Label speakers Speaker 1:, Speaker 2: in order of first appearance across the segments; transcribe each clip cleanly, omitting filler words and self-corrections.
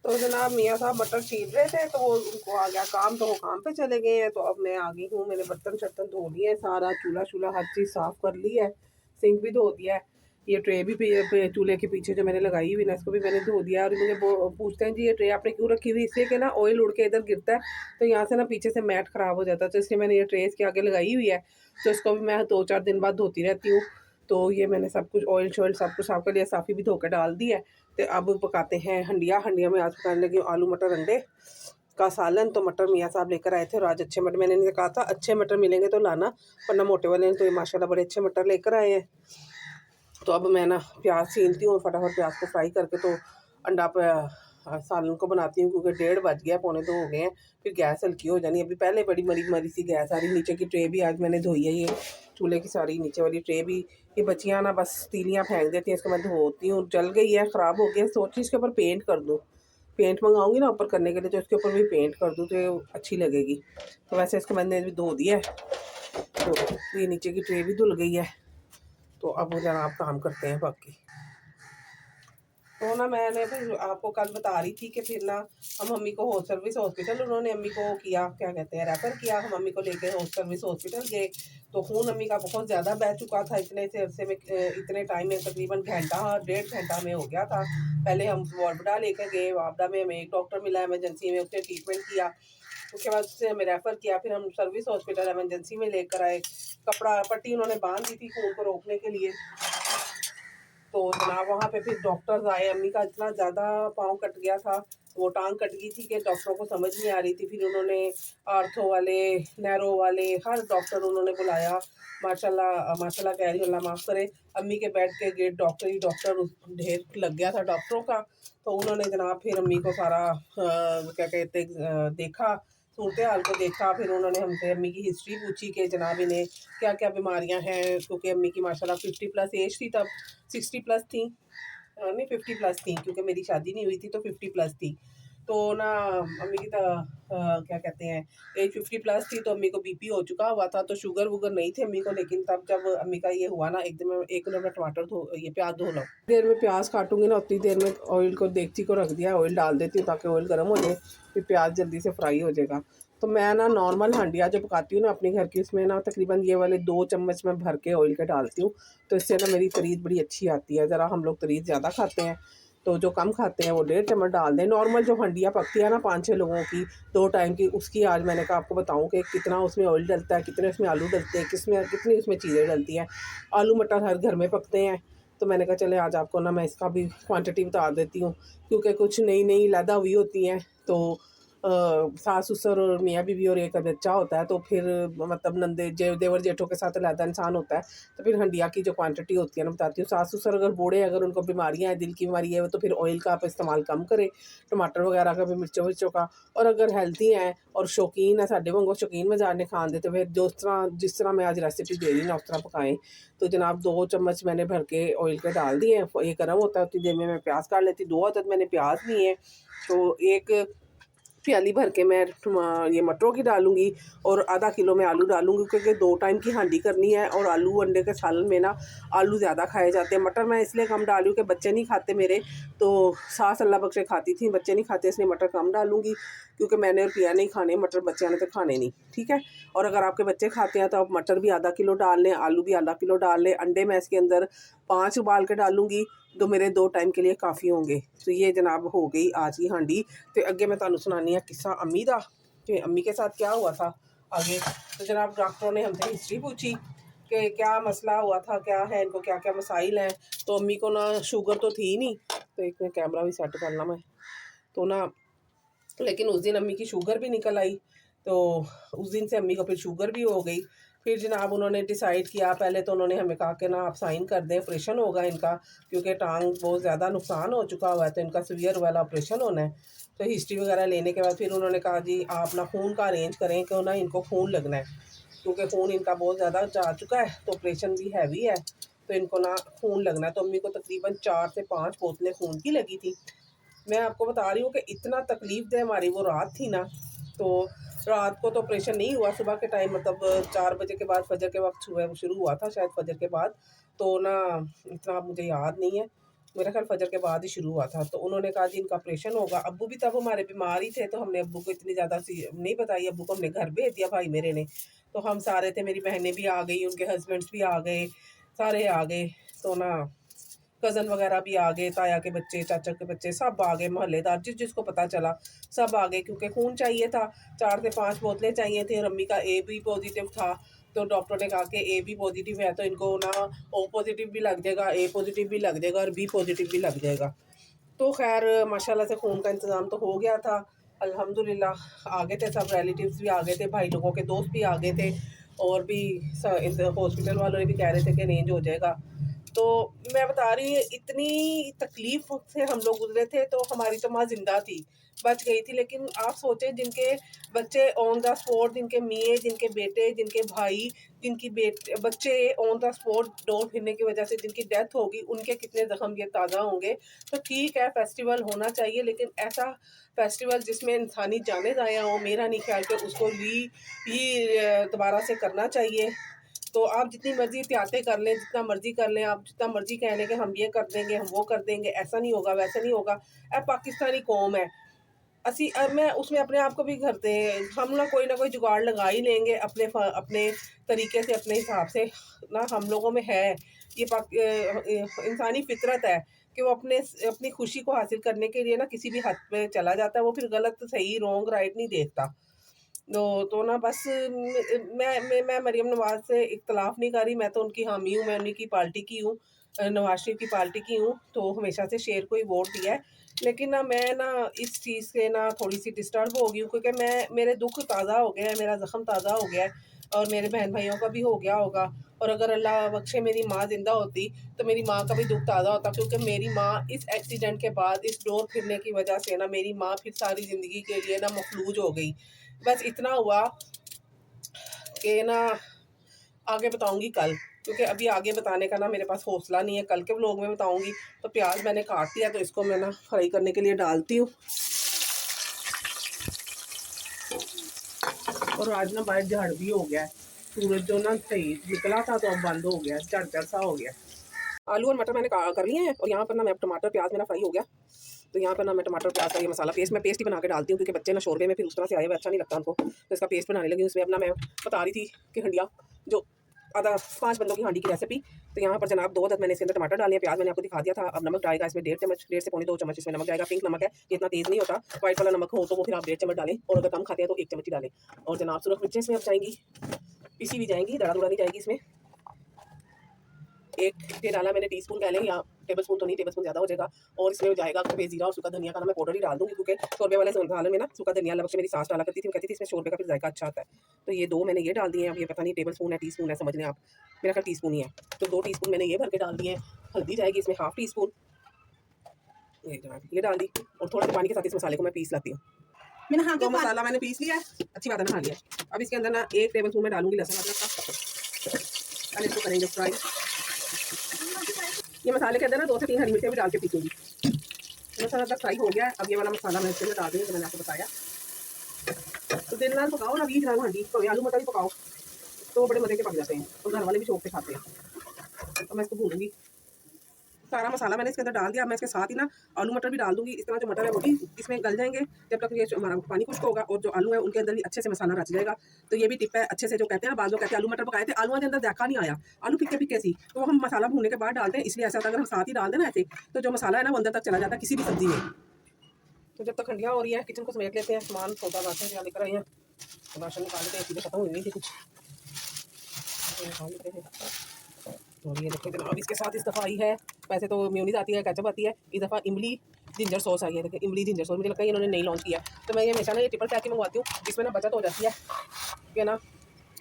Speaker 1: तो जनाब मियाँ साहब मटर छील रहे थे, तो वो उनको आ गया काम, तो वो काम पे चले गए हैं। तो अब मैं आ गई हूँ, मैंने बर्तन शर्तन धो लिए हैं, सारा चूल्हा शूल्हा हर चीज़ साफ़ कर ली है, सिंक भी धो दिया है। ये ट्रे भी चूल्हे के पीछे जो मैंने लगाई हुई ना, इसको भी मैंने धो दिया। और मुझे पूछते हैं जी ये ट्रे आपने क्यों रखी हुई? इसलिए कि ना ऑयल उड़ के इधर गिरता है, तो यहाँ से ना पीछे से मैट ख़राब हो जाता है, तो इसलिए मैंने ये ट्रे इसके आगे लगाई हुई है। तो इसको भी मैं 2-4 दिन बाद धोती रहती हूँ। तो ये मैंने सब कुछ ऑयल शॉयल सब कुछ साफ़ कर लिया, साफ़ी भी धो के डाल दी है। तो अब पकाते हैं हंडिया। हंडिया में आज पकाने लगी आलू मटर अंडे का सालन। तो मटर मियाँ साहब लेकर आए थे और आज अच्छे मटर, मैंने इन्हें कहा था अच्छे मटर मिलेंगे तो लाना, वरना मोटे वाले ने तो ये माशाल्लाह बड़े अच्छे मटर लेकर आए हैं। तो अब मैं ना प्याज छीलती हूँ, फटाफट प्याज को फ्राई करके तो अंडा सालन को बनाती हूँ, क्योंकि 1:30 बज गया, 1:45 हो गए हैं, फिर गैस हल्की हो जानी। अभी पहले बड़ी मरी मरी सी गैस आ रही। नीचे की ट्रे भी आज मैंने धोई है, ये चूल्हे की सारी नीचे वाली ट्रे भी। ये बच्चियाँ ना बस तीलियाँ फेंक देती हैं, इसको मैं धोती हूँ, जल गई है, ख़राब हो गया। सोची इसके ऊपर पेंट कर दूँ, पेंट मंगाऊंगी ना ऊपर करने के लिए, तो इसके ऊपर भी पेंट कर दूँ तो ये अच्छी लगेगी। तो वैसे इसको मैंने भी धो दिया है, तो ये नीचे की ट्रे भी धुल गई है। तो अब जनाब काम करते हैं बाकी। तो ना मैंने फिर आपको कल बता रही थी कि फिर ना हम मम्मी को होस्ट सर्विस हॉस्पिटल, उन्होंने अम्मी को किया क्या कहते हैं रेफ़र किया, हम मम्मी को लेके होस्ट सर्विस हॉस्पिटल गए। तो खून अम्मी का बहुत ज़्यादा बह चुका था, इतने से अरसे में इतने टाइम में तकरीबन घंटा 1.5 घंटा में हो गया था। पहले हम वारबडा लेकर गए, वारबडा में हमें एक डॉक्टर मिला इमरजेंसी में, उसने ट्रीटमेंट किया। उसके बाद उससे हमें रेफ़र किया, फिर हम सर्विस हॉस्पिटल इमरजेंसी में लेकर आए। कपड़ा पट्टी उन्होंने बांध दी थी खून को रोकने के लिए। तो जनाब वहाँ पे फिर डॉक्टर्स आए, अम्मी का इतना ज़्यादा पाँव कट गया था, वो टांग कट गई थी कि डॉक्टरों को समझ नहीं आ रही थी। फिर उन्होंने आर्थो वाले, नैरो वाले, हर डॉक्टर उन्होंने बुलाया। माशाल्लाह माशाल्लाह कह रही हूँ, अल्लाह माफ़ करे। अम्मी के बेड के गेट डॉक्टर ही डॉक्टर ढेर लग गया था डॉक्टरों का। तो उन्होंने जनाब फिर अम्मी को सारा क्या कहते देखा, सूरत हाल को देखा। फिर उन्होंने हमसे अम्मी की हिस्ट्री पूछी कि जनाब इन्हें क्या क्या बीमारियां हैं, क्योंकि अम्मी की माशाल्लाह 50+ एज थी तब, 60+ थी, नहीं 50+ थी, क्योंकि मेरी शादी नहीं हुई थी तो 50+ थी। तो ना अम्मी की क्या कहते हैं एज 50+ थी, तो अम्मी को बीपी हो चुका हुआ था, तो शुगर वुगर नहीं थी अम्मी को। लेकिन तब जब अम्मी का ये हुआ ना, एक मिनट में टमाटर धो ये प्याज धो लो, देर में प्याज काटूंगी ना उतनी देर में ऑयल को देगची को रख दिया, ऑयल डाल देती हूँ ताकि ऑयल गर्म हो जाए, फिर प्याज जल्दी से फ्राई हो जाएगा। तो मैं ना नॉर्मल हांडिया जो पकाती हूँ ना अपने घर की, उसमें ना तकरीबन ये वाले 2 चम्मच मैं भर के ऑयल के डालती हूँ। तो इससे ना मेरी तरीद बड़ी अच्छी आती है। ज़रा हम लोग तरीद ज़्यादा खाते हैं, तो जो कम खाते हैं वो 1.5 चम्मच डाल दें। नॉर्मल जो हंडिया पकती है ना 5-6 लोगों की 2 टाइम की, उसकी आज मैंने कहा आपको बताऊं कि कितना उसमें ऑयल डलता है, कितने उसमें आलू डलते हैं, कितनी उसमें चीज़ें डलती हैं। आलू मटर हर घर में पकते हैं, तो मैंने कहा चले आज आपको ना मैं इसका भी क्वांटिटी बता देती हूँ, क्योंकि कुछ नई नई लैदा हुई होती हैं। तो सास ससुर और मियाँ बीवी और एक बच्चा होता है, तो फिर मतलब नंदे देवर जेठों के साथ लैदा इंसान होता है। तो फिर हंडिया की जो क्वांटिटी होती है ना बताती हूँ। सास ससुर अगर बूढ़े, अगर उनको बीमारियाँ हैं, दिल की बीमारी है, तो फिर ऑयल का आप इस्तेमाल कम करें, टमाटर वगैरह का भी, मिर्चों विर्चों का। और अगर हेल्थी हैं और शौकीन है, साढ़े वांगू शौकीन मजाज ने खान दे, तो फिर जिस तरह मैं आज रेसिपी दे रही ना उस तरह पकाएं। तो जनाब 2 चम्मच मैंने भर के ऑयल के डाल दिए हैं, ये गर्म होता है उतनी देर में मैं प्याज काट लेती। 2 अदद मैंने प्याज लिए हैं, तो एक प्याली भर के मैं ये मटरों की डालूंगी, और आधा किलो मैं आलू डालूंगी, क्योंकि 2 टाइम की हांडी करनी है। और आलू अंडे के सालन में ना आलू ज़्यादा खाए जाते हैं। मटर मैं इसलिए कम डाली हूँ कि बच्चे नहीं खाते मेरे, तो सास अल्लाह बख्शे खाती थी, बच्चे नहीं खाते, इसलिए मटर कम डालूंगी, क्योंकि मैंने और पिया नहीं खाने मटर, बच्चे ने तो खाने नहीं, ठीक है। और अगर आपके बच्चे खाते हैं तो आप मटर भी आधा किलो डाल लें, आलू भी आधा किलो डाल लें। अंडे मैं इसके अंदर 5 उबाल के डालूंगी, तो मेरे 2 टाइम के लिए काफ़ी होंगे। तो ये जनाब हो गई आज की हांडी। तो अगे मैं तुहानू सुनानी है किस्सा अम्मी का, कि अम्मी के साथ क्या हुआ था आगे। तो जनाब डॉक्टरों ने हमसे हिस्ट्री पूछी कि क्या मसला हुआ था, क्या है इनको, क्या क्या मसाइल हैं। तो अम्मी को ना शुगर तो थी नहीं, तो एक कैमरा भी सेट करना मैं, तो ना लेकिन उस दिन अम्मी की शुगर भी निकल आई। तो उस दिन से अम्मी को फिर शुगर भी हो गई। फिर जनाब उन्होंने डिसाइड किया, पहले तो उन्होंने हमें कहा कि ना आप साइन कर दें, ऑपरेशन होगा इनका, क्योंकि टांग बहुत ज़्यादा नुकसान हो चुका हुआ है, तो इनका सीवियर वाला ऑपरेशन होना है। तो हिस्ट्री वगैरह लेने के बाद फिर उन्होंने कहा जी आप ना खून का अरेंज करें, कि ना इनको खून लगना है, क्योंकि खून इनका बहुत ज़्यादा जा चुका है, तो ऑपरेशन भी हैवी है, तो इनको ना खून लगना है। तो अम्मी को तकरीबन 4 से 5 बोतलें खून की लगी थी। मैं आपको बता रही हूँ कि इतना तकलीफ दे हमारी वो रात थी ना। तो रात को तो ऑपरेशन नहीं हुआ, सुबह के टाइम मतलब 4 बजे के बाद, फजर के वक्त शुरू हुआ था शायद, फजर के बाद। तो ना इतना मुझे याद नहीं है। मेरा ख्याल फजर के बाद ही शुरू हुआ था। तो उन्होंने कहा जी इनका ऑपरेशन होगा। अब्बू भी तब हमारे बीमार ही थे, तो हमने अब्बू को इतनी ज़्यादा सी नहीं बताई। अब्बू को हमने घर भेज दिया भाई मेरे ने। तो हम सारे थे, मेरी बहनें भी आ गई, उनके हस्बैंड्स भी आ गए, सारे आ गए। तो ना कज़न वगैरह भी आ गए, ताया के बच्चे, चाचा के बच्चे सब आ गए, मोहल्लेदार जिसको पता चला सब आ गए, क्योंकि खून चाहिए था। 4 से 5 बोतलें चाहिए थी और अम्मी का ए भी पॉजिटिव था। तो डॉक्टर ने कहा कि ए भी पॉजिटिव है तो इनको ना ओ पॉजिटिव भी लग जाएगा, ए पॉजिटिव भी लग जाएगा और बी पॉजिटिव भी लग जाएगा। तो खैर माशाल्लाह से खून का इंतज़ाम तो हो गया था अल्हम्दुलिल्लाह। आ गए थे सब, रिलेटिव्स भी आ गए थे, भाई लोगों के दोस्त भी आ गए थे, और भी हॉस्पिटल वालों ने भी कह रहे थे कि अरेंज हो जाएगा। तो मैं बता रही हूँ इतनी तकलीफ से हम लोग गुजरे थे। तो हमारी तो माँ जिंदा थी, बच गई थी। लेकिन आप सोचें जिनके बच्चे ऑन द स्पॉट, जिनके मियाँ, जिनके बेटे, जिनके भाई, जिनकी बच्चे ऑन द स्पॉट डोर फिरने की वजह से जिनकी डेथ होगी, उनके कितने जख्म ये ताज़ा होंगे। तो ठीक है फेस्टिवल होना चाहिए, लेकिन ऐसा फेस्टिवल जिसमें इंसानी जाने ज़ाया हो, मेरा नहीं ख्याल कि उसको दोबारा से करना चाहिए। तो आप जितनी मर्जी एहतियातें कर लें, जितना मर्जी कर लें, आप जितना मर्जी कह लें कि हम ये कर देंगे, हम वो कर देंगे, ऐसा नहीं होगा, वैसा नहीं होगा। पाकिस्तानी कौम है असी। मैं उसमें अपने आप को भी करते हैं, हम ना कोई जुगाड़ लगा ही लेंगे अपने अपने तरीके से, अपने हिसाब से ना। हम लोगों में है ये इंसानी फितरत है कि वो अपनी खुशी को हासिल करने के लिए ना किसी भी हद पे चला जाता है। वो फिर गलत सही रॉन्ग राइट नहीं देखता। तो ना बस मैं मरीम नवाज़ से इख्तलाफ नहीं कर रही, मैं तो उनकी हामी हूँ, मैं उन्हीं की पार्टी की हूँ, नवाज शरीफ की पार्टी की हूँ। तो हमेशा से शेर को ही वोट दिया है। लेकिन ना मैं ना इस चीज़ से ना थोड़ी सी डिस्टर्ब हो गई हूँ, क्योंकि मेरे दुख ताज़ा हो गया है, मेरा ज़ख्म ताज़ा हो गया है, और मेरे बहन भाइयों का भी हो गया होगा। और अगर अल्लाह बख्शे मेरी माँ ज़िंदा होती तो मेरी माँ का भी दुख ताज़ा होता, क्योंकि मेरी माँ इस एक्सीडेंट के बाद, इस डोर फिरने की वजह से ना, मेरी माँ फिर सारी ज़िंदगी के लिए ना मफलूज हो गई। बस इतना हुआ कि ना आगे बताऊंगी कल, क्योंकि अभी आगे बताने का ना मेरे पास हौसला नहीं है। कल के व्लॉग में बताऊंगी। तो प्याज मैंने काट दिया, तो इसको मैं ना फ्राई करने के लिए डालती हूँ। और आज ना बाहर झाड़ भी हो गया है, सूरज जो ना सही निकला था तो अब बंद हो गया, झड़ सा हो गया। आलू और मटर मैंने कर लिए हैं, और यहाँ पर ना मैं टमाटर प्याज मेरा फ्राई हो गया। तो यहाँ पर ना मैं टमाटर प्याज का ये मसाला पेस्ट, मैं पेस्ट ही बना के डालती हूँ, क्योंकि बच्चे ना शोरबे में फिर उस तरह से आए हुए अच्छा नहीं लगता उनको। तो इसका पेस्ट बनाने लगी। उसमें अपना मैं बता रही थी कि हंडिया जो आधा 5 बंदों की हांडी की रेसिपी। तो यहाँ पर जनाब 2 अदद मैंने इसके अंदर टमाटर डाले हैं, प्याज मैंने आपको दिखा दिया था। अब नमक डालेगा इसमें 1.5 चम्मच, 1.5 से पौने 2 चम्मच इसमें नमक जाएगा। पिंक नमक है, ये इतना तेज़ नहीं होता। व्हाइट वाला नमक हो तो वो फिर आप 1.5 चम्मच डालें, और अगर कम खाते हैं तो 1 चम्मच ही डालें। और जनाब सुरख मिर्चें इसमें अब जाएंगी, पिसी भी जाएंगी, दड़ा दुड़ा नहीं जाएगी इसमें। एक ये डाला मैंने टीस्पून कह लें, या टेबल स्पून तो नहीं, टेबल स्पून ज़्यादा हो जाएगा। और इसमें जाएगा सफ़ेद जीरा और सूखा धनिया का ना मैं पाउडर ही डाल दूँगी, क्योंकि शोरबे वाले मसाले में ना सूखा धनिया अलग से मेरी सास डाला करती थी, वो कहती थी इसमें शोरबे का फिर जायका अच्छा आता है। तो ये 2 मैंने ये डाल दिए हैं। अब ये पता नहीं टेबल स्पून है टीस्पून है, समझ लें आप, मेरा ख्याल टीस्पून ही है। तो 2 टीस्पून मैंने ये भर के डाल दिए हैं। हल्दी जाएगी इसमें हाफ टी स्पून, ये डाल दी। और थोड़ा सा पानी के साथ इस मसाले को मैं पीस लाती हूँ। मैंने हाँ, तो मसाला मैंने पीस लिया है, अच्छी बात है, नहा लिया। अब इसके अंदर ना 1 टेबल स्पून में डालूंगी लहसुन अदरक का, पहले इसको करेंगे फ्राई। ये मसाले के अंदर ना 2 से 3 हरी मिर्चें भी डाल के पीसूंगी। मसाला तक फ्राई हो गया है। अब ये वाला मसाला मैं इसके अंदर डाल दूँगी, जो मैंने आपको बताया। तो दिन रात पकाओ ना, बीज डालो हांडी तो आलू मटर भी पकाओ, तो बड़े मजे के पक जाते हैं, और घर वाले भी शौक से खाते हैं। तो मैं इसको भूनूंगी। सारा मसाला मैंने इसके अंदर डाल दिया। मैं इसके साथ ही ना आलू मटर भी डाल दूंगी। इस तरह जो मटर है वो भी इसमें गल जाएंगे जब तक ये हमारा पानी खुश्क होगा, और जो आलू है उनके अंदर भी अच्छे से मसाला रच जाएगा। तो ये भी टिप है अच्छे से, जो कहते हैं बाद में कहते हैं आलू मटर पकाए थे, आलू के अंदर देखा नहीं आया, आलू फिक्के फिक्के सी, तो वो हम मसाला भूनने के बाद डालते हैं। इसलिए ऐसा होता है, अगर हम साथ ही डाल दें ना ऐसे, तो जो मसाला है ना वो अंदर तक चला जाता है किसी भी सब्जी में। तो जब तक खंडियाँ हो रही है, किचन को समेट लेते हैं, सामान सौदा राशन क्या लेकर आई हैं, राशन निकाल लेते हैं, चीज़ें खत्म हुई नहीं थी कुछ, निकाल लेते हैं। और ये देखिए जनाब इसके साथ इस दफ़ा आई है, वैसे तो मेयोनीज़ आती है, केचप आती है, इस दफ़ा इमली जिंजर सॉस आई है। देखिए इमली जिंजर सॉस मुझे लगता है इन्होंने नहीं लॉन्च किया है। तो मैं ये हमेशा ना ये ट्रिपल पैक ही मंगवाती हूँ, जिसमें ना बचत हो जाती है ना,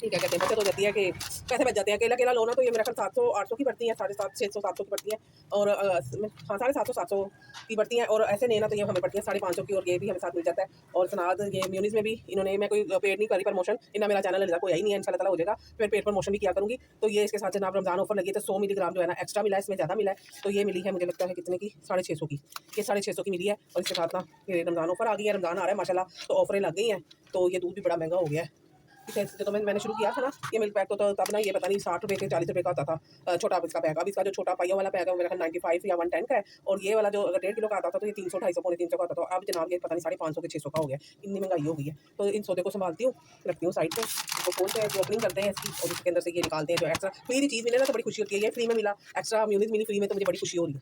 Speaker 1: क्या कहते हैं, बचत हो जाती है कि पैसे बच जाते हैं। अकेला अकेला लो ना तो ये मेरा ख्याल 700-800 की पड़ती है, 750, 600-700 की पड़ती है, और हाँ 750-700 की पड़ती है। और ऐसे नहीं ना तो ये हमें पड़ती है 550 की, और ये भी हमें साथ मिल जाता है। और सनाद ये म्यूनिस में भी इन्होंने, मैं कोई पेड नहीं करी प्रमोशन, इतना मेरा चैनल अल्लाह कोई आई नहीं है, इंशाल्लाह ताला हो जाएगा, फिर पेड प्रमोशन भी किया करूँगी। तो ये इसके साथ जनाब रमज़ान ऑफर लगी है, तो 100 मिलीग्राम जो है ना एक्स्ट्रा मिला है, इसमें ज़्यादा मिला है। तो ये मिली है मुझे लगता है कितने की, 650 की, ये 650 की मिली है। और इसके साथ ना ये रमज़ान ऑफर आ गई है, रमज़ान आ रहा है माशाल्लाह, तो ऑफरें लग गई हैं। तो ये दूध भी बड़ा महंगा हो गया है, इसे तो मैंने शुरू किया था ना ये मिल्क पैक तो तब ना ये पता नहीं 60 रुपये के 40 रुपये का आता था छोटा इसका बैग। अब इसका जो छोटा पहिया वाला बैग है वो मेरा 95 या 110 का है, और ये वाला जो अगर 1.5 किलो का आता था तो ये 300 250 पौने 300 का आता था। अब जनाब ये पता नहीं 550 के 600 का हो गया, इतनी महंगाई हो गई है। तो इन सौदे को संभालती हूँ, रखती हूँ साइड पे, इसको खोलते हैं, ओपनिंग करते हैं इसकी, और इसके अंदर से ये निकालते हैं जो एक्स्ट्रा फ्री चीज़ मिले ना तो बड़ी खुशी होती है। ये फ्री में मिला, एक्स्ट्रा म्यूनिक मिली फ्री में, तो मुझे बड़ी खुशी हो रही है।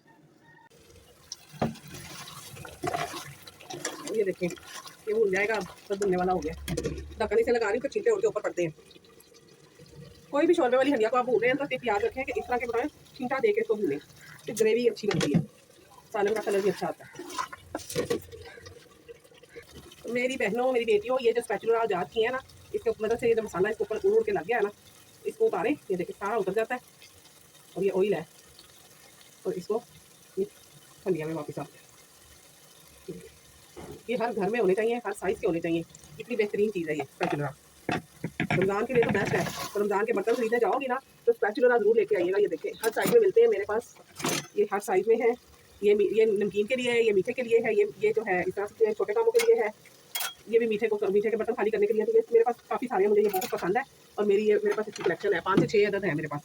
Speaker 1: ये देखें ये भूल जाएगा, तो भूलने वाला हो गया। ढक्कन से लगा रही हूँ तो छींटे उड़ के ऊपर पड़ते हैं। कोई भी शोरबे वाली हंडिया को आप भूल रहे हैं तो टिप याद रखें कि इस तरह के बनाएं, छींटा दे के इसको भूलें, तो ग्रेवी अच्छी बनती है, सालन का कलर भी अच्छा आता है। तो मेरी बहनों मेरी बेटियों, ये जो स्पैचुला आज की है ना, इसके मदद से ये जो मसाला इसके ऊपर उड़ के लग गया है ना, इसको उतारें, ये देखिए सारा उतर जाता है, और ये ऑयल है, और इसको हंडिया में वापस आते हैं। ये हर घर में होने चाहिए, हर साइज़ के होने चाहिए, इतनी बेहतरीन चीज़ है ये स्पैचुला। रमज़ान के लिए तो बेस्ट है। तो रमज़ान के बर्तन खरीदने जाओगी ना तो स्पैचुला ज़रूर लेके आइएगा। ये देखिए हर साइज़ में मिलते हैं मेरे पास, ये हर साइज़ में है। ये नमकीन के लिए है, ये मीठे के लिए है, ये जो है इस तरह से छोटे कामों के लिए है, ये भी मीठे के बर्तन खाली करने के लिए। तो ये मेरे पास काफ़ी सारे हैं, मुझे ये बहुत पसंद है, और मेरे पास इसकी कलेक्शन है। 5 से 6 अदद है मेरे पास,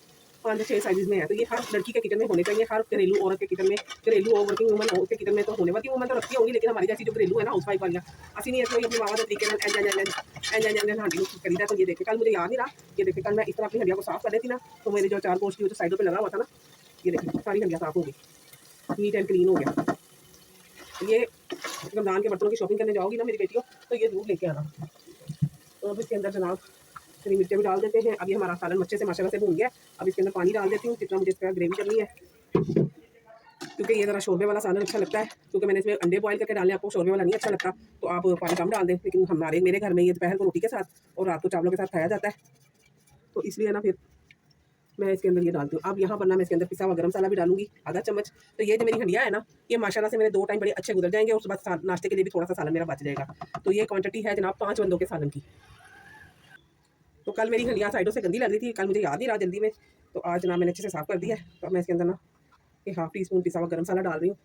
Speaker 1: 5 से 6 साइज़ में है। तो ये हर लड़की के किचन में होने चाहिए, हर घरेलू औरत के किचन में, घरेलू और वर्किंग वूमन के किचन में तो होने वाली वूमन तो रखती होंगी, लेकिन हमारी जैसी जो घरेलू है ना हाउस वाइफ वाली, असि नहीं है अपनी मावा के तरीके हांडी खरीदा। तो ये देखिए कल मुझे याद नहीं रहा, ये देखिए कल मैं इस तरह अपनी हंडिया को साफ कर देती ना, तो मेरे जो 4 गोश्त की जो साइडों पे लगा हुआ था ना, ये देखिए सारी हंडिया साफ हो गई, नीट एंड क्लीन हो गया। ये रमज़ान के बर्तनों की शॉपिंग करने जाओगी ना मेरी बेटियों, तो ये जरूर लेके आना। तो अब इसके अंदर जनाब हरी मिर्चें भी डाल देते हैं। अब ये हमारा सालन अच्छे से माशाल्लाह से भून गया। अब इसके अंदर पानी डाल देती हूँ जितना मुझे इसका ग्रेवी करनी है, क्योंकि ये ज़रा शोरबे वाला सालन अच्छा लगता है, क्योंकि मैंने इसमें अंडे बॉयल करके डाले, आपको शोरबे वाला नहीं अच्छा लगता तो आप पानी कम डाल दें। लेकिन मेरे घर में ये दोपहर को रोटी के साथ और रात को चावलों के साथ खाया जाता है, तो इसलिए ना फिर मैं इसके अंदर ये डालती हूँ। अब यहाँ पर ना मैं इसके अंदर पिसा हुआ गरम मसाला भी डालूंगी आधा चम्मच। तो ये जो मेरी हंडिया है ना, ये माशाल्लाह से मेरे 2 टाइम बड़े अच्छे गुजर जाएंगे, और उसके बाद नाश्ते के लिए भी थोड़ा सा सालन मेरा बच जाएगा। तो ये क्वांटिटी है जनाब 5 बंदों के सालन की। तो कल मेरी हंडिया साइडों से गंदी लग रही थी, कल मुझे याद नहीं रहा जल्दी में, तो आज जनाब मैंने अच्छे से साफ़ कर दिया है। तो मैं इसके अंदर ना ये ½ टी स्पून पिसा हुआ गरम मसाला डाल रही हूँ,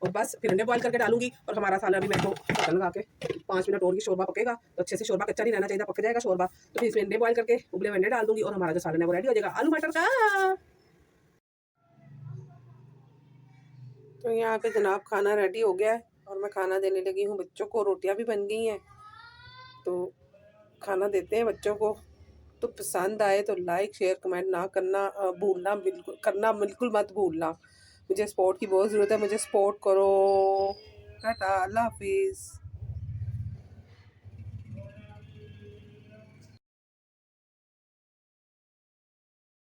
Speaker 1: और बस फिर अंडे बॉयल करके डालूंगी। और हमारा सालन अभी मैं तो ढक्कन लगा के 5 मिनट और की शोरबा पकेगा, तो अच्छे से शोरबा कच्चा नहीं रहना चाहिए, पक जाएगा शोरबा। तो फिर इसमें अंडे बॉयल करके उबले हुए अंडे डाल दूंगी, और हमारा जो सालन है वो रेडी हो जाएगा आलू मटर का। तो यहाँ पे जनाब खाना रेडी हो गया है, और मैं खाना देने लगी हूँ बच्चों को। रोटियाँ भी बन गई हैं, तो खाना देते हैं बच्चों को। तो पसंद आए तो लाइक शेयर कमेंट ना करना भूलना, बिल्कुल मत भूलना। मुझे सपोर्ट की बहुत ज़रूरत है, मुझे सपोर्ट करो। टाटा, अल्लाह हाफिज़।